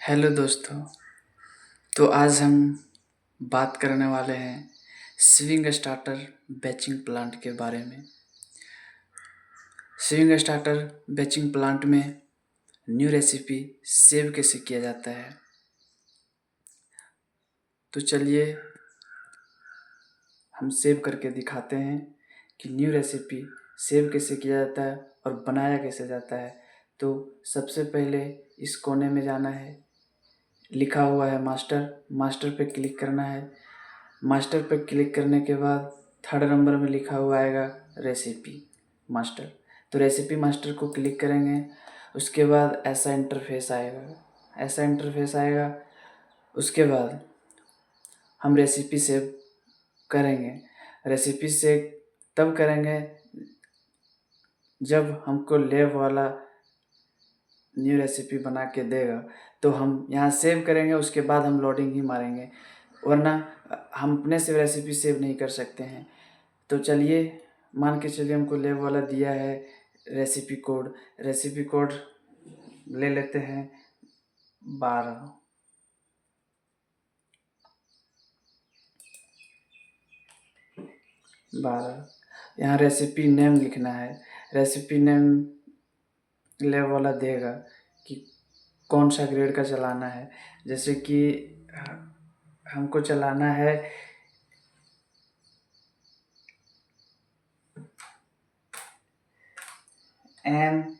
Hello दोस्तों। तो आज हम बात करने वाले हैं स्विंग स्टार्टर बैचिंग प्लांट के बारे में। स्विंग स्टार्टर बैचिंग प्लांट में न्यू रेसिपी सेव कैसे किया जाता है, तो चलिए हम सेव करके दिखाते हैं कि न्यू रेसिपी सेव कैसे किया जाता है और बनाया कैसे जाता है। तो सबसे पहले इस कोने में जाना है, लिखा हुआ है मास्टर, मास्टर पे क्लिक करना है। मास्टर पर क्लिक करने के बाद थर्ड नंबर में लिखा हुआ आएगा रेसिपी मास्टर। तो रेसिपी मास्टर को क्लिक करेंगे, उसके बाद ऐसा इंटरफेस आएगा। उसके बाद हम रेसिपी सेव करेंगे। रेसिपी सेव तब करेंगे जब हमको लैब वाला न्यू रेसिपी बना के देगा, तो हम यहाँ सेव करेंगे, उसके बाद हम लोडिंग ही मारेंगे, वरना हम अपने से रेसिपी सेव नहीं कर सकते हैं। तो चलिए मान के चलिए हमको लैब वाला दिया है रेसिपी कोड ले लेते हैं 12। यहाँ रेसिपी नेम लिखना है। रेसिपी नेम लैब वाला देगा कि कौन सा ग्रेड का चलाना है। जैसे कि हमको चलाना है M30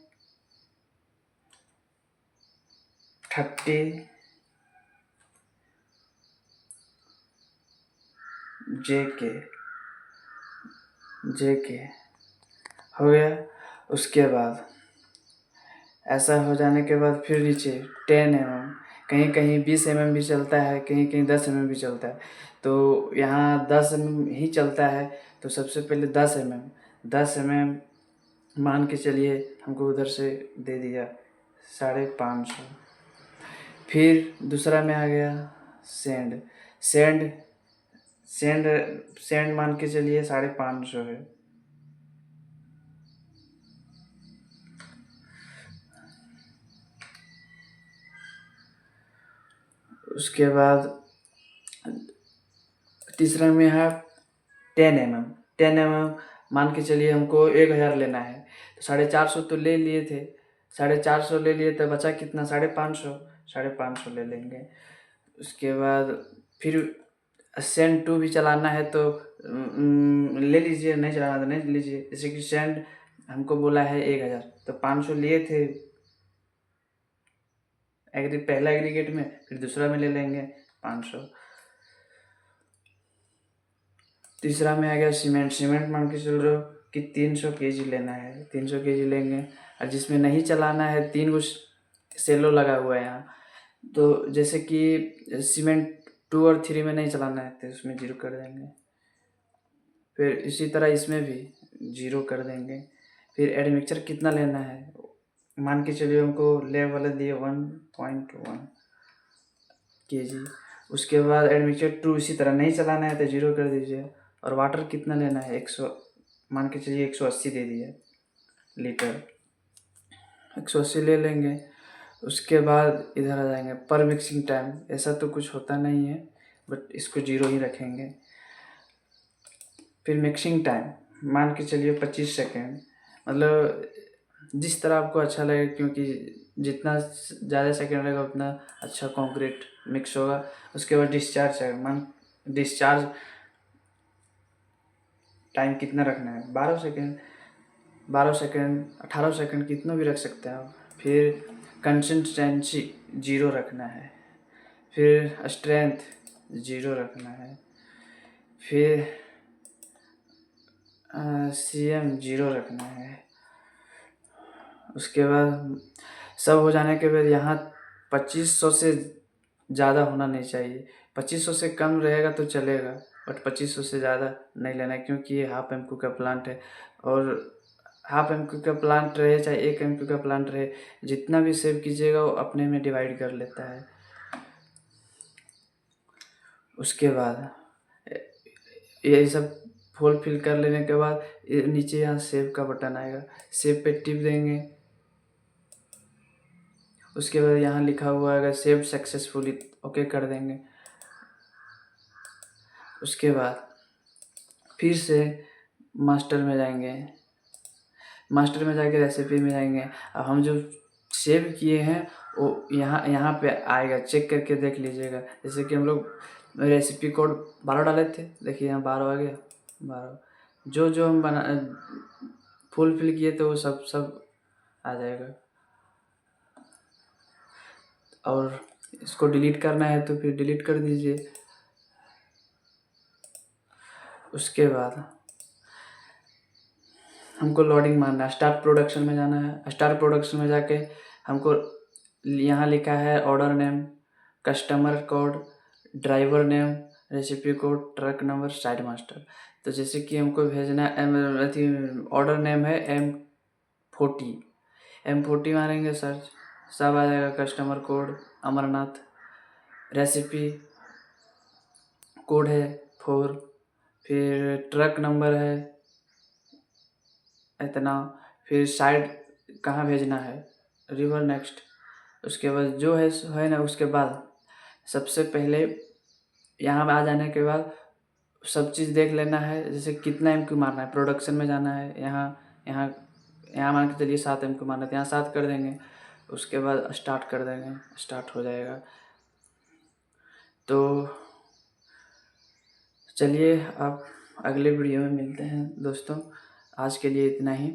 JK हो गया। उसके बाद ऐसा हो जाने के बाद फिर नीचे 10 mm, कहीं कहीं 20 mm भी चलता है, कहीं कहीं 10 mm भी चलता है। तो यहाँ 10 mm ही चलता है। तो सबसे पहले 10 mm मान के चलिए हमको उधर से दे दिया 550। फिर दूसरा में आ गया सेंड मान के चलिए 550 है। उसके बाद तीसरा में है 10 mm मान के चलिए हमको 1000 लेना है। तो 450 तो ले लिए थे, 450 ले लिए, तो बचा कितना 550 ले लेंगे। उसके बाद फिर सेंड 2 भी चलाना है तो ले लीजिए, नहीं चलाना तो नहीं लीजिए। जैसे कि सेंड हमको बोला है 1000, तो 500 लिए थे पहला एग्रीगेट में, फिर दूसरा में ले लेंगे 500। तीसरा में आ गया सीमेंट मान के चल रहे हो कि 300 kg लेना है, 300 kg लेंगे। और जिसमें नहीं चलाना है 3 गो सेलो लगा हुआ है यहाँ। तो जैसे कि सीमेंट 2 और 3 में नहीं चलाना है तो उसमें 0 कर देंगे। फिर इसी तरह इसमें भी 0 कर देंगे। फिर एडमिक्सचर कितना लेना है मान के चलिए हमको लेव वाला दिए 1.1 kg। उसके बाद एडमिक्सचर 2 इसी तरह नहीं चलाना है तो 0 कर दीजिए। और वाटर कितना लेना है 100, मान के चलिए 180 दे दिए लीटर, 180 ले लेंगे। उसके बाद इधर आ जाएंगे पर मिक्सिंग टाइम। ऐसा तो कुछ होता नहीं है, बट इसको 0 ही रखेंगे। फिर मिक्सिंग टाइम मान के चलिए 25 सेकेंड, मतलब जिस तरह आपको अच्छा लगे, क्योंकि जितना ज़्यादा सेकेंड रहेगा उतना अच्छा कंक्रीट मिक्स होगा। उसके बाद डिस्चार्ज टाइम कितना रखना है 12 सेकेंड 18 सेकेंड कितना भी रख सकते हैं आप। फिर कंसिस्टेंसी 0 रखना है। फिर स्ट्रेंथ 0 रखना है। फिर CM 0 रखना है। उसके बाद सब हो जाने के बाद यहाँ 2500 से ज़्यादा होना नहीं चाहिए। 2500 से कम रहेगा तो चलेगा, बट 2500 से ज़्यादा नहीं लेना है, क्योंकि ये हाफ MQ का प्लांट है। और हाफ MQ का प्लांट रहे चाहे 1 MQ का प्लांट रहे, जितना भी सेव कीजिएगा वो अपने में डिवाइड कर लेता है। उसके बाद ये सब फिल कर लेने के बाद नीचे यहाँ सेव का बटन आएगा, सेव पे टिप देंगे। उसके बाद यहाँ लिखा हुआ है सेव सक्सेसफुली, ओके कर देंगे। उसके बाद फिर से मास्टर में जाएंगे, मास्टर में जाके रेसिपी में जाएंगे। अब हम जो सेव किए हैं वो यहाँ पे आएगा, चेक करके देख लीजिएगा। जैसे कि हम लोग रेसिपी कोड 12 डाले थे, देखिए यहाँ 12 आ गया। 12 जो हम बना फुलफिल किए थे वो सब आ जाएगा। और इसको डिलीट करना है तो फिर डिलीट कर दीजिए। उसके बाद हमको लोडिंग मारना है, स्टार्ट प्रोडक्शन में जाना है। स्टार्ट प्रोडक्शन में जाके हमको यहाँ लिखा है order name, customer code, driver name, recipe code, truck number, side master. तो जैसे कि हमको भेजना ऑर्डर नेम है M40 मारेंगे सर्च, सब आ जाएगा। Customer code Amarnath, recipe code है 4, फिर ट्रक नंबर है इतना, फिर साइड कहाँ भेजना है, रिवर नेक्स्ट। उसके बाद जो है ना, उसके बाद सबसे पहले यहाँ आ जाने के बाद सब चीज़ देख लेना है। जैसे कितना MQ मारना है, प्रोडक्शन में जाना है, यहाँ मान के चलिए 7 MQ मारना है, तो यहाँ 7 कर देंगे। उसके बाद स्टार्ट कर देंगे, स्टार्ट हो जाएगा। तो चलिए अब अगले वीडियो में मिलते हैं दोस्तों, आज के लिए इतना ही।